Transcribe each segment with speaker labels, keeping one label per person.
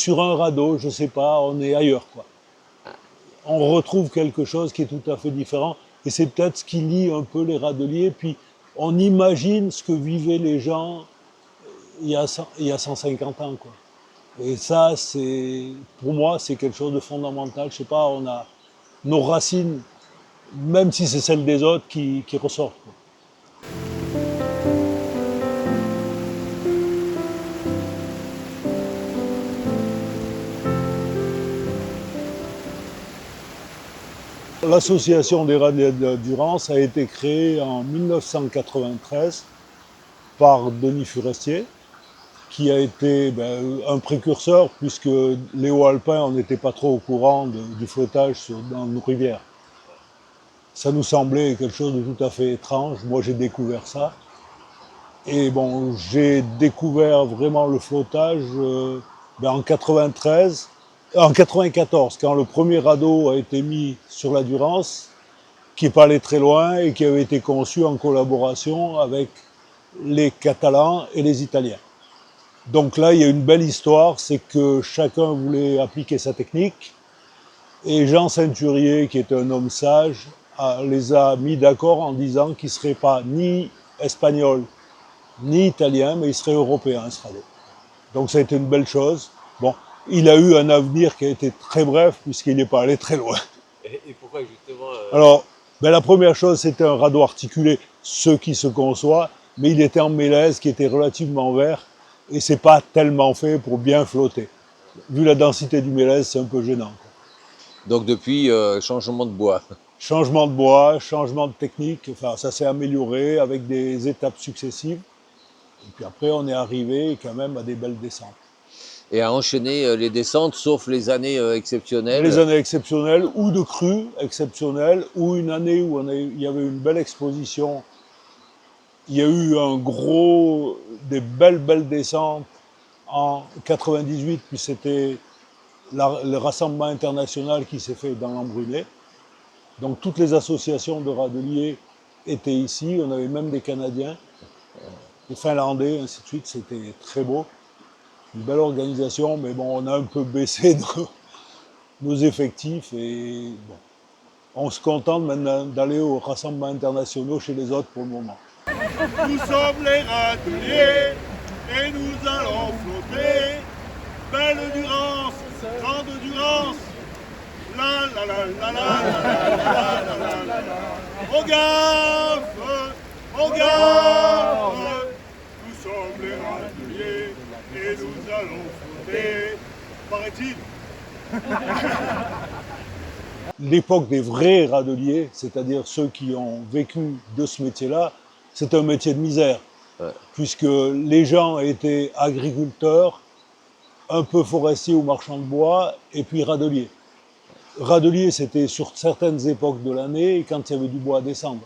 Speaker 1: Sur un radeau, je sais pas, on est ailleurs, quoi. On retrouve quelque chose qui est tout à fait différent. Et c'est peut-être ce qui lie un peu les radeliers. Puis on imagine ce que vivaient les gens il y a 150 ans, quoi. Et ça, pour moi, c'est quelque chose de fondamental. Je sais pas, on a nos racines, même si c'est celles des autres, qui ressortent, quoi. L'association des radeliers de Durance a été créée en 1993 par Denis Furestier, qui a été un précurseur, puisque les Hauts-Alpins, on n'était pas trop au courant du flottage dans nos rivières. Ça nous semblait quelque chose de tout à fait étrange. Moi, j'ai découvert ça. Et bon, j'ai découvert vraiment le flottage en 93, en 94, quand le premier radeau a été mis sur la Durance, qui n'est pas allé très loin et qui avait été conçu en collaboration avec les Catalans et les Italiens. Donc là, il y a une belle histoire, c'est que chacun voulait appliquer sa technique, et Jean Ceinturier, qui est un homme sage, les a mis d'accord en disant qu'il ne serait pas ni espagnol ni italien, mais il serait européen, ce radeau. Donc ça a été une belle chose. Bon, il a eu un avenir qui a été très bref, puisqu'il n'est pas allé très loin.
Speaker 2: Et pourquoi justement
Speaker 1: Alors, la première chose, c'était un radeau articulé, ce qui se conçoit, mais il était en mélèze, qui était relativement vert, et c'est pas tellement fait pour bien flotter. Vu la densité du mélèze, c'est un peu gênant, quoi.
Speaker 2: Donc depuis, changement de bois.
Speaker 1: Changement de bois, changement de technique, enfin ça s'est amélioré avec des étapes successives. Et puis après, on est arrivé quand même à des belles descentes.
Speaker 2: Et à enchaîner les descentes, sauf les années exceptionnelles.
Speaker 1: Les années exceptionnelles, ou de crues exceptionnelles, ou une année où il y avait une belle exposition. Il y a eu des belles descentes en 98, puis c'était le rassemblement international qui s'est fait dans l'Embrunet. Donc toutes les associations de radeliers étaient ici, on avait même des Canadiens, des Finlandais, ainsi de suite, c'était très beau. Une belle organisation, mais bon, on a un peu baissé nos effectifs et bon, on se contente maintenant d'aller aux rassemblements internationaux chez les autres pour le moment.
Speaker 3: Nous sommes les radeliers et nous allons flotter. Belle Durance, grande Durance. La la la la la la la la la la la. Au gaffe, au gaffe. Nous sommes les radeliers et nous allons flotter. Paraît-il.
Speaker 1: L'époque des vrais radeliers, c'est-à-dire ceux qui ont vécu de ce métier-là, c'est un métier de misère, puisque les gens étaient agriculteurs, un peu forestiers ou marchands de bois, et puis radeliers. Radelier, c'était sur certaines époques de l'année, quand il y avait du bois à descendre.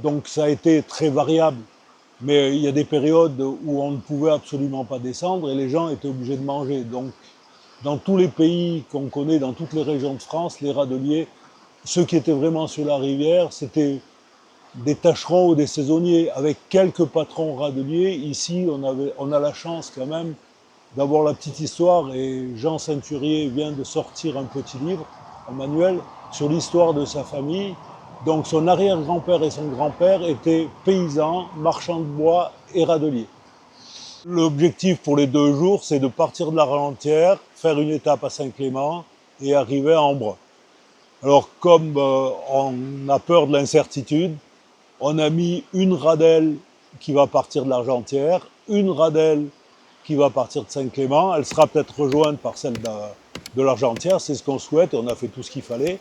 Speaker 1: Donc ça a été très variable. Mais il y a des périodes où on ne pouvait absolument pas descendre et les gens étaient obligés de manger. Donc dans tous les pays qu'on connaît, dans toutes les régions de France, les radeliers, ceux qui étaient vraiment sur la rivière, c'était des tâcherons ou des saisonniers. Avec quelques patrons radeliers, ici, on a la chance quand même d'avoir la petite histoire, et Jean Ceinturier vient de sortir un petit livre, un manuel, sur l'histoire de sa famille. Donc son arrière-grand-père et son grand-père étaient paysans, marchands de bois et radeliers. L'objectif pour les 2 jours, c'est de partir de l'Argentière, faire une étape à Saint-Clément et arriver à Embrun. Alors comme on a peur de l'incertitude, on a mis une radelle qui va partir de l'Argentière, une radelle qui va partir de Saint-Clément. Elle sera peut-être rejointe par celle de l'Argentière, c'est ce qu'on souhaite, et on a fait tout ce qu'il fallait.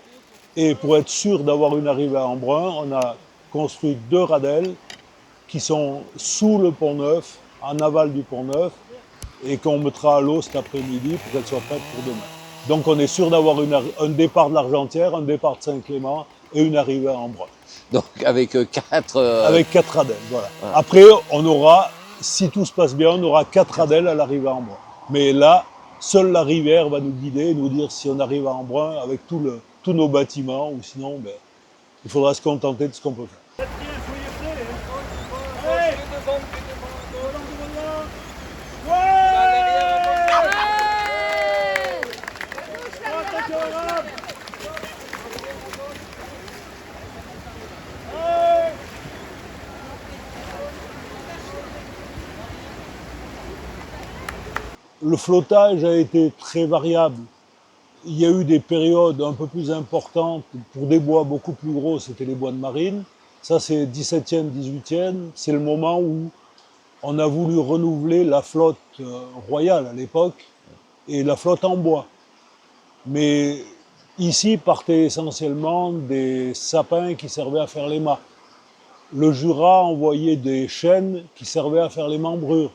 Speaker 1: Et pour être sûr d'avoir une arrivée à Embrun, on a construit 2 radelles qui sont sous le Pont-Neuf, en aval du Pont-Neuf, et qu'on mettra à l'eau cet après-midi pour qu'elles soient prêtes pour demain. Donc on est sûr d'avoir un départ de l'Argentière, un départ de Saint-Clément et une arrivée à Embrun.
Speaker 2: Donc avec 4...
Speaker 1: Avec 4 radelles, voilà.
Speaker 2: Ah.
Speaker 1: Après, on aura, si tout se passe bien, on aura 4 radelles à l'arrivée à Embrun. Mais là, seule la rivière va nous guider et nous dire si on arrive à Embrun avec tous nos bâtiments, ou sinon, il faudra se contenter de ce qu'on peut faire.
Speaker 3: Ouais!
Speaker 1: Le flottage a été très variable. Il y a eu des périodes un peu plus importantes pour des bois beaucoup plus gros, c'était les bois de marine. Ça, c'est 17e, 18e. C'est le moment où on a voulu renouveler la flotte royale à l'époque et la flotte en bois. Mais ici partaient essentiellement des sapins qui servaient à faire les mâts. Le Jura envoyait des chênes qui servaient à faire les membrures.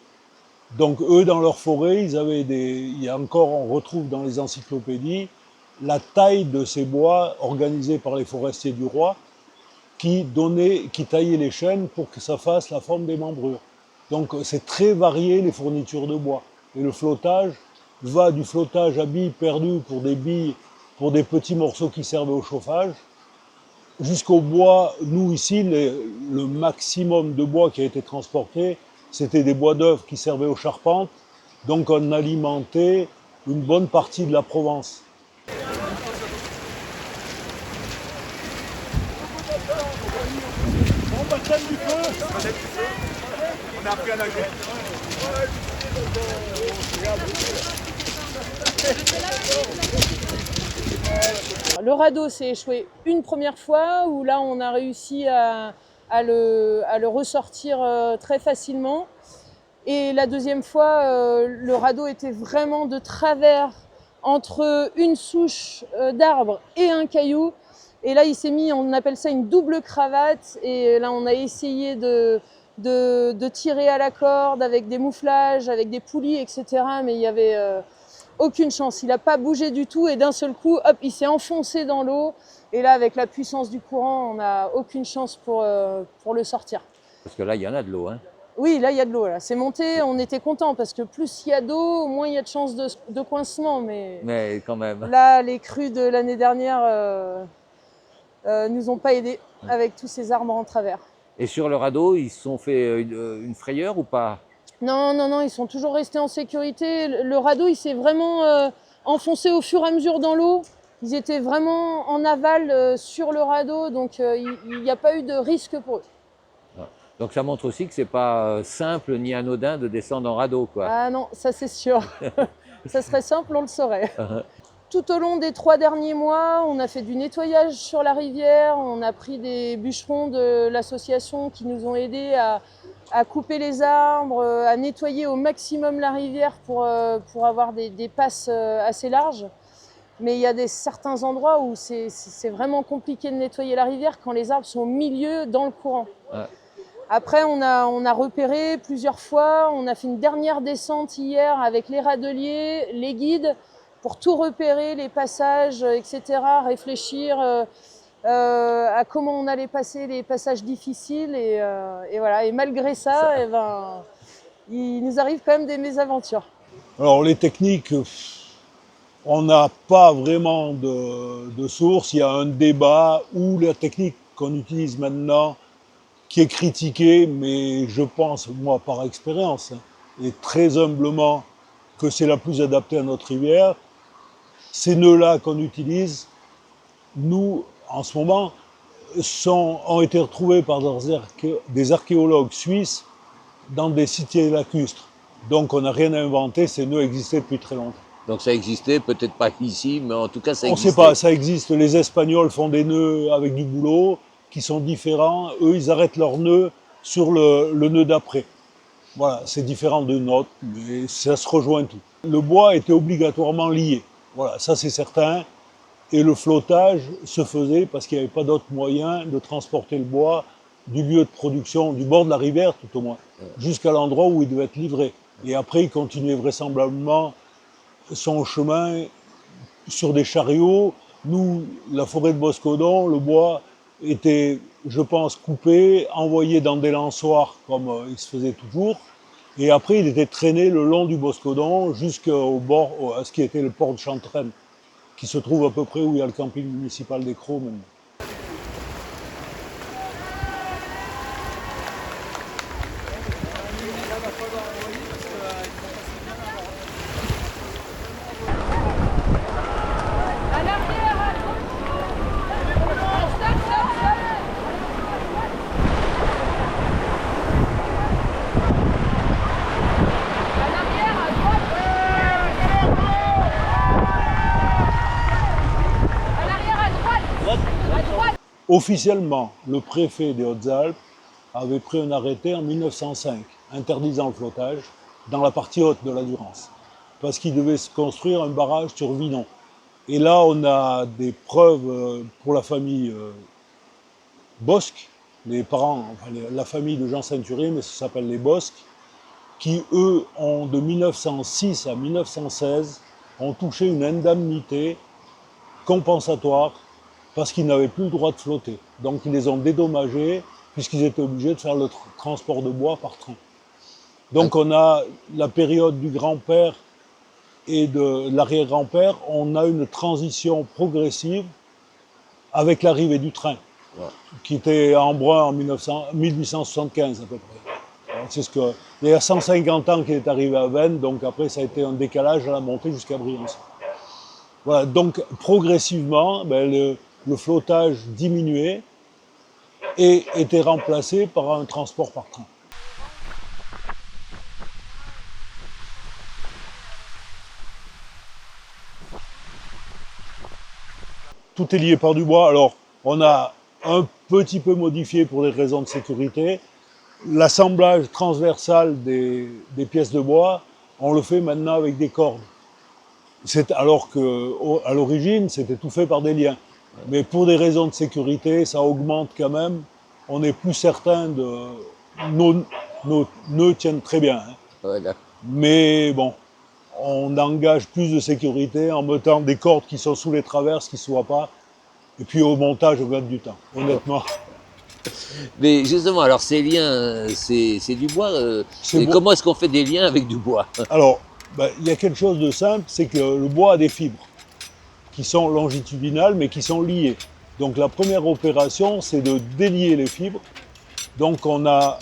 Speaker 1: Donc eux, dans leur forêt, ils avaient il y a encore, on retrouve dans les encyclopédies, la taille de ces bois organisés par les forestiers du roi qui taillaient les chênes pour que ça fasse la forme des membrures. Donc c'est très varié les fournitures de bois. Et le flottage va du flottage à billes perdues pour des petits morceaux qui servaient au chauffage, jusqu'au bois. Nous ici, le maximum de bois qui a été transporté, c'était des bois d'œuvre qui servaient aux charpentes, donc on alimentait une bonne partie de la Provence.
Speaker 3: Bon, baptême du feu. On a appris à nager.
Speaker 4: Le radeau s'est échoué une première fois, où là on a réussi à le ressortir très facilement. Et la deuxième fois, le radeau était vraiment de travers entre une souche d'arbre et un caillou. Et là, il s'est mis, on appelle ça une double cravate. Et là, on a essayé de tirer à la corde avec des mouflages, avec des poulies, etc. Mais il y avait aucune chance. Il n'a pas bougé du tout. Et d'un seul coup, hop, il s'est enfoncé dans l'eau. Et là, avec la puissance du courant, on n'a aucune chance pour le sortir.
Speaker 2: Parce que là, il y en a de l'eau, hein.
Speaker 4: Oui, là, il y a de l'eau. C'est monté, on était contents parce que plus il y a d'eau, moins il y a de chances de coincement.
Speaker 2: Mais quand même.
Speaker 4: Là, les crues de l'année dernière nous ont pas aidés avec tous ces arbres en travers.
Speaker 2: Et sur le radeau, ils se sont fait une frayeur ou pas?
Speaker 4: Non, non, non, ils sont toujours restés en sécurité. Le radeau, il s'est vraiment enfoncé au fur et à mesure dans l'eau. Ils étaient vraiment en aval sur le radeau, donc il n'y a pas eu de risque pour eux.
Speaker 2: Donc ça montre aussi que c'est pas simple ni anodin de descendre en radeau, quoi.
Speaker 4: Ah non, ça c'est sûr. Ça serait simple, on le saurait. Tout au long des 3 derniers mois, on a fait du nettoyage sur la rivière, on a pris des bûcherons de l'association qui nous ont aidés à couper les arbres, à nettoyer au maximum la rivière pour avoir des passes assez larges. Mais il y a certains endroits où c'est vraiment compliqué de nettoyer la rivière quand les arbres sont au milieu dans le courant. Ouais. Après, on a repéré plusieurs fois, on a fait une dernière descente hier avec les râteliers, les guides, pour tout repérer, les passages, etc., réfléchir à comment on allait passer les passages difficiles. Et voilà. Et malgré ça, il nous arrive quand même des mésaventures.
Speaker 1: Alors les techniques, on n'a pas vraiment de source. Il y a un débat où la technique qu'on utilise maintenant, qui est critiquée, mais je pense, moi par expérience, et très humblement, que c'est la plus adaptée à notre rivière. Ces nœuds-là qu'on utilise, nous, en ce moment, ont été retrouvés par des archéologues suisses dans des sites lacustres. Donc on n'a rien inventé, ces nœuds existaient depuis très longtemps.
Speaker 2: Donc ça existait, peut-être pas ici, mais en tout cas ça
Speaker 1: existait. On ne sait pas, ça existe. Les Espagnols font des nœuds avec du bouleau, qui sont différents. Eux, ils arrêtent leur nœud sur le nœud d'après. Voilà, c'est différent de notre, mais ça se rejoint tout. Le bois était obligatoirement lié. Voilà, ça c'est certain. Et le flottage se faisait parce qu'il n'y avait pas d'autre moyen de transporter le bois du lieu de production, du bord de la rivière tout au moins, jusqu'à l'endroit où il devait être livré. Et après, il continuait vraisemblablement son chemin sur des chariots. Nous, la forêt de Boscodon, le bois était, je pense, coupé, envoyé dans des lançoires comme il se faisait toujours. Et après, il était traîné le long du Boscodon jusqu'au bord, à ce qui était le port de Chantraine, qui se trouve à peu près où il y a le camping municipal des Craux maintenant. Officiellement, le préfet des Hautes-Alpes avait pris un arrêté en 1905, interdisant le flottage dans la partie haute de la Durance, parce qu'il devait se construire un barrage sur Vinon. Et là, on a des preuves pour la famille Bosc, les parents, enfin, la famille de Jean Ceinturier, mais ça s'appelle les Bosc, qui, eux, ont de 1906 à 1916, ont touché une indemnité compensatoire parce qu'ils n'avaient plus le droit de flotter. Donc ils les ont dédommagés puisqu'ils étaient obligés de faire le transport de bois par train. Donc on a la période du grand-père et de l'arrière-grand-père, on a une transition progressive avec l'arrivée du train, qui était à Embrun en 1875 à peu près. C'est ce que, il y a 150 ans qu'il est arrivé à Veynes, donc après ça a été un décalage à la montée jusqu'à Briançon. Voilà, donc progressivement, le flottage diminuait et était remplacé par un transport par train. Tout est lié par du bois. Alors, on a un petit peu modifié pour des raisons de sécurité. L'assemblage transversal des pièces de bois, on le fait maintenant avec des cordes. Alors qu'à l'origine, c'était tout fait par des liens. Mais pour des raisons de sécurité, ça augmente quand même. On est plus certain de... Nos nœuds tiennent très bien. Hein.
Speaker 2: Ouais,
Speaker 1: Mais bon, on engage plus de sécurité en mettant des cordes qui sont sous les traverses, qui ne se voient pas. Et puis au montage, on gagne du temps, honnêtement.
Speaker 2: Mais justement, alors ces liens, c'est du bois. Et comment est-ce qu'on fait des liens avec du bois?
Speaker 1: Alors, il y a quelque chose de simple, c'est que le bois a des fibres qui sont longitudinales, mais qui sont liées. Donc la première opération, c'est de délier les fibres. Donc on a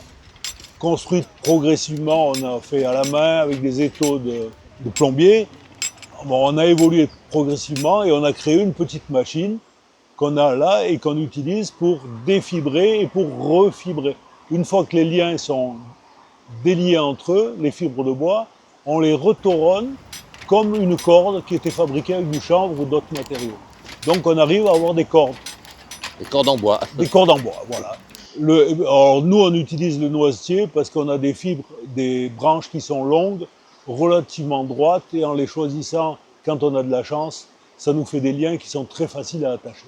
Speaker 1: construit progressivement, on a fait à la main avec des étaux de plombier. Bon, on a évolué progressivement et on a créé une petite machine qu'on a là et qu'on utilise pour défibrer et pour refibrer. Une fois que les liens sont déliés entre eux, les fibres de bois, on les retourne comme une corde qui était fabriquée avec du chanvre ou d'autres matériaux. Donc on arrive à avoir des cordes.
Speaker 2: Des cordes en bois.
Speaker 1: Des cordes en bois, voilà. Alors nous, on utilise le noisetier parce qu'on a des fibres, des branches qui sont longues, relativement droites, et en les choisissant, quand on a de la chance, ça nous fait des liens qui sont très faciles à attacher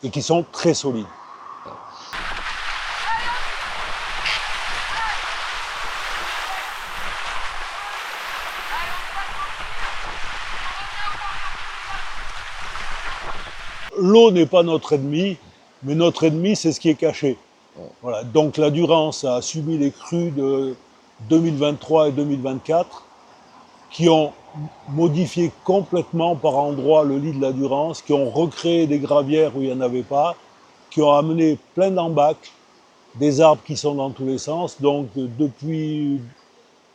Speaker 1: et qui sont très solides. L'eau n'est pas notre ennemi, mais notre ennemi, c'est ce qui est caché. Voilà. Donc la Durance a subi les crues de 2023 et 2024 qui ont modifié complètement par endroits le lit de la Durance, qui ont recréé des gravières où il n'y en avait pas, qui ont amené plein d'embâcles, des arbres qui sont dans tous les sens. Donc depuis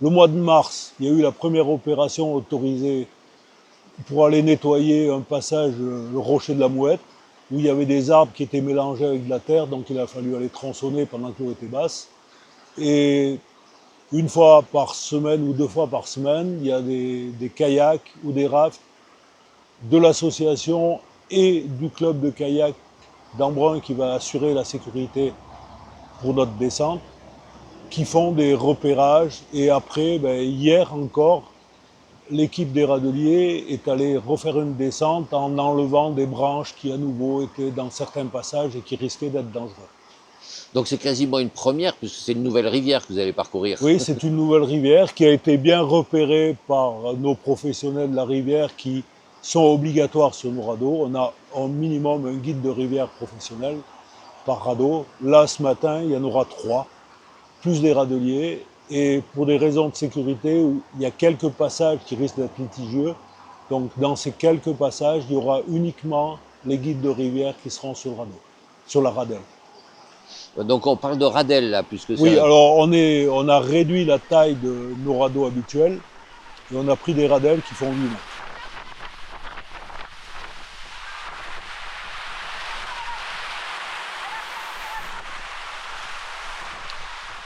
Speaker 1: le mois de mars, il y a eu la première opération autorisée pour aller nettoyer un passage, le rocher de la Mouette, où il y avait des arbres qui étaient mélangés avec de la terre, donc il a fallu aller tronçonner pendant que l'eau était basse. Et une fois par semaine ou 2 fois par semaine, il y a des kayaks ou des rafts de l'association et du club de kayak d'Embrun qui va assurer la sécurité pour notre descente, qui font des repérages. Et après, hier encore, l'équipe des râteliers est allée refaire une descente en enlevant des branches qui à nouveau étaient dans certains passages et qui risquaient d'être dangereux.
Speaker 2: Donc c'est quasiment une première, puisque c'est une nouvelle rivière que vous allez parcourir.
Speaker 1: Oui, c'est une nouvelle rivière qui a été bien repérée par nos professionnels de la rivière qui sont obligatoires sur nos radeaux. On a au minimum un guide de rivière professionnel par radeau. Là, ce matin, il y en aura 3, plus des râteliers. Et pour des raisons de sécurité, il y a quelques passages qui risquent d'être litigieux. Donc dans ces quelques passages, il y aura uniquement les guides de rivière qui seront sur le radeau, sur la radelle.
Speaker 2: Donc on parle de radelle là, puisque
Speaker 1: oui, alors on a réduit la taille de nos radeaux habituels et on a pris des radelles qui font 8 mètres.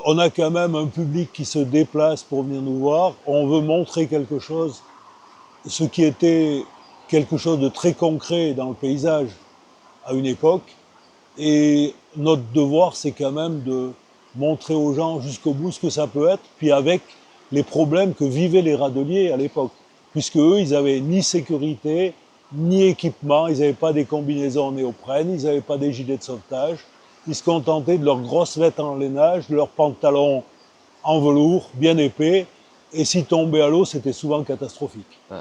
Speaker 1: On a quand même un public qui se déplace pour venir nous voir. On veut montrer quelque chose, ce qui était quelque chose de très concret dans le paysage à une époque. Et notre devoir, c'est quand même de montrer aux gens jusqu'au bout ce que ça peut être, puis avec les problèmes que vivaient les râteliers à l'époque. Puisque eux, ils n'avaient ni sécurité, ni équipement, ils n'avaient pas des combinaisons en néoprène, ils n'avaient pas des gilets de sauvetage. Ils se contentaient de leurs grosses vêtements en lainage, de leurs pantalons en velours, bien épais, et s'ils tombaient à l'eau, c'était souvent catastrophique. Ouais.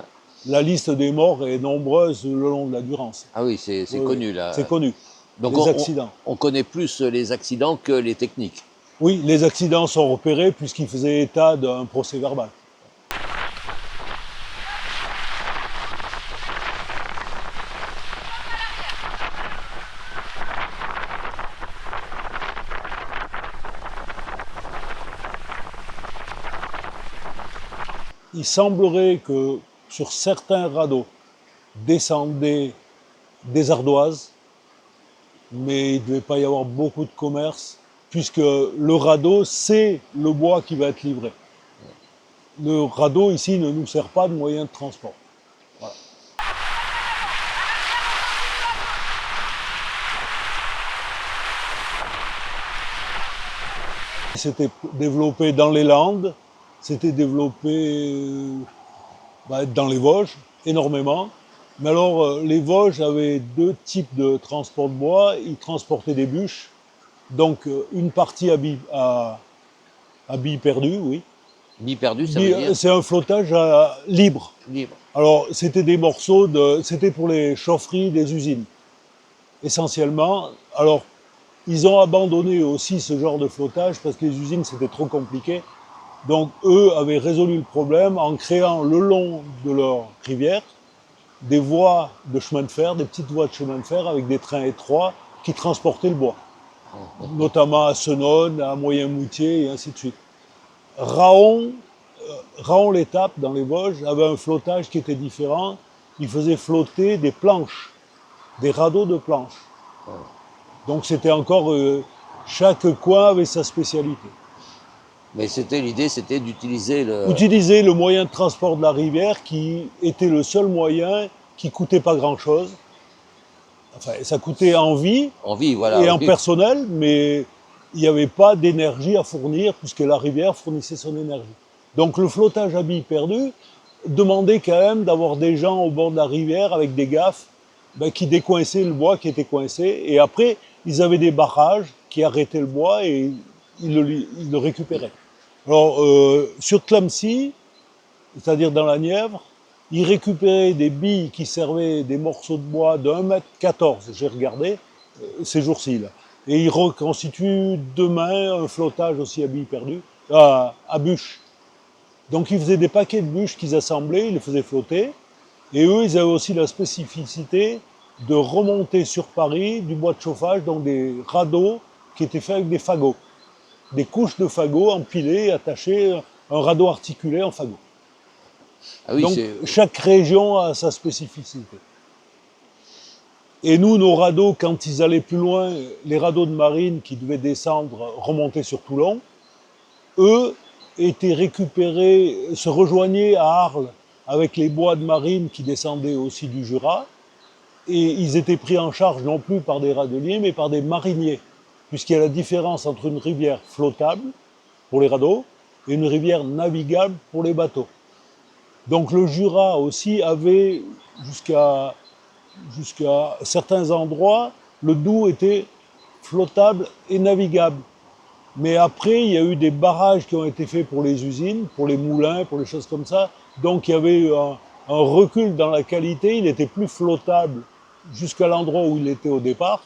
Speaker 1: La liste des morts est nombreuse le long de la Durance.
Speaker 2: Ah oui, c'est connu là.
Speaker 1: C'est connu.
Speaker 2: Donc
Speaker 1: les accidents.
Speaker 2: On connaît plus les accidents que les techniques.
Speaker 1: Oui, les accidents sont repérés puisqu'ils faisaient état d'un procès verbal. Il semblerait que sur certains radeaux descendaient des ardoises, mais il ne devait pas y avoir beaucoup de commerce, puisque le radeau, c'est le bois qui va être livré. Le radeau, ici, ne nous sert pas de moyen de transport. Voilà. C'était développé dans les Landes, c'était développé dans les Vosges, énormément. Mais alors, les Vosges avaient deux types de transport de bois. Ils transportaient des bûches, donc une partie à billes perdues, oui.
Speaker 2: Billes perdues, ça veut dire ?
Speaker 1: C'est un flottage libre.
Speaker 2: Libre.
Speaker 1: Alors, c'était des morceaux c'était pour les chaufferies des usines, essentiellement. Alors, ils ont abandonné aussi ce genre de flottage parce que les usines, c'était trop compliqué. Donc, eux avaient résolu le problème en créant le long de leur rivière des voies de chemin de fer, des petites voies de chemin de fer avec des trains étroits qui transportaient le bois, notamment à Senones, à Moyen-Moutier et ainsi de suite. Raon l'Étape, dans les Vosges, avait un flottage qui était différent. Il faisait flotter des planches, des radeaux de planches. Donc c'était encore... chaque coin avait sa spécialité.
Speaker 2: Mais l'idée, c'était d'utiliser
Speaker 1: Utiliser le moyen de transport de la rivière qui était le seul moyen qui coûtait pas grand-chose. Enfin, ça coûtait en vie,
Speaker 2: voilà,
Speaker 1: et en personnel, mais il n'y avait pas d'énergie à fournir puisque la rivière fournissait son énergie. Donc le flottage à billes perdues demandait quand même d'avoir des gens au bord de la rivière avec des gaffes qui décoinçaient le bois qui était coincé. Et après, ils avaient des barrages qui arrêtaient le bois et ils le récupéraient. Alors, sur Tlemcy, c'est-à-dire dans la Nièvre, ils récupéraient des billes qui servaient des morceaux de bois de 1,14 m, j'ai regardé ces jours-ci, là. Et ils reconstituent demain un flottage aussi à billes perdues, à bûches. Donc ils faisaient des paquets de bûches qu'ils assemblaient, ils les faisaient flotter. Et eux, ils avaient aussi la spécificité de remonter sur Paris du bois de chauffage dans des radeaux qui étaient faits avec des fagots. Des couches de fagots empilées, attachées, un radeau articulé en fagot. Ah oui, donc chaque région a sa spécificité. Et nous, nos radeaux, quand ils allaient plus loin, les radeaux de marine qui devaient descendre, remonter sur Toulon, eux étaient récupérés, se rejoignaient à Arles avec les bois de marine qui descendaient aussi du Jura, et ils étaient pris en charge non plus par des râteliers, mais par des mariniers, puisqu'il y a la différence entre une rivière flottable pour les radeaux et une rivière navigable pour les bateaux. Donc le Jura aussi avait, jusqu'à certains endroits, le Doubs était flottable et navigable. Mais après, il y a eu des barrages qui ont été faits pour les usines, pour les moulins, pour les choses comme ça. Donc il y avait eu un recul dans la qualité, il était plus flottable jusqu'à l'endroit où il était au départ.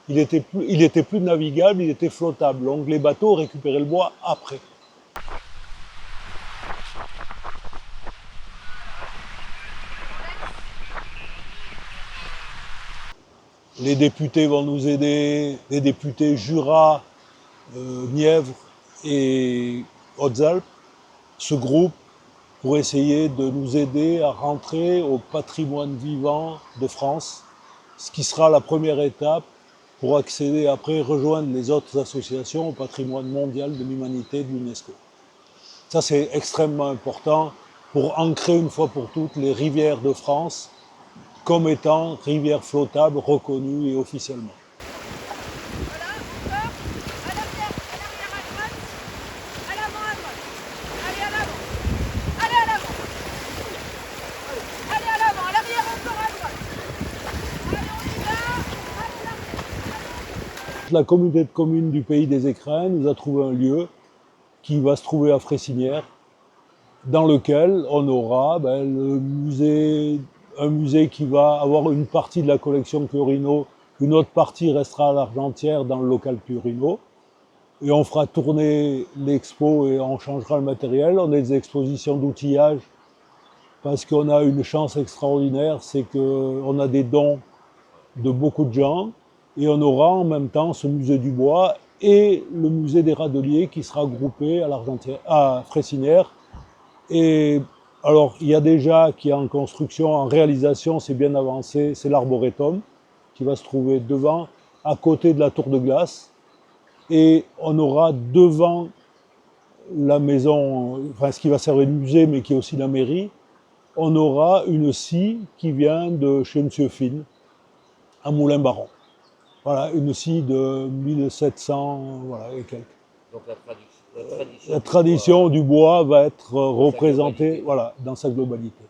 Speaker 1: Il était plus navigable, il était flottable. Donc les bateaux récupéraient le bois après. Les députés vont nous aider, les députés Jura, Nièvre et Hautes-Alpes se groupent pour essayer de nous aider à rentrer au patrimoine vivant de France, ce qui sera la première étape pour accéder après, rejoindre les autres associations au patrimoine mondial de l'humanité de l'UNESCO. Ça, c'est extrêmement important pour ancrer une fois pour toutes les rivières de France comme étant rivières flottables reconnues et officiellement. La communauté de communes du Pays des Écrins nous a trouvé un lieu qui va se trouver à Fressinière, dans lequel on aura un musée qui va avoir une partie de la collection Curino, une autre partie restera à l'Argentière dans le local Curino. Et on fera tourner l'expo et on changera le matériel. On a des expositions d'outillage parce qu'on a une chance extraordinaire, c'est qu'on a des dons de beaucoup de gens et on aura en même temps ce musée du bois et le musée des Râteliers qui sera groupé à Fressinière. Et alors, il y a déjà qui est en construction, en réalisation, c'est bien avancé, c'est l'arboretum qui va se trouver devant, à côté de la tour de glace. Et on aura devant la maison, enfin ce qui va servir de musée, mais qui est aussi la mairie, on aura une scie qui vient de chez M. Finn, à Moulin-Baron. Voilà, une scie de 1700, voilà, et quelques.
Speaker 2: Donc
Speaker 1: la tradition du bois va être représentée, voilà, dans sa globalité.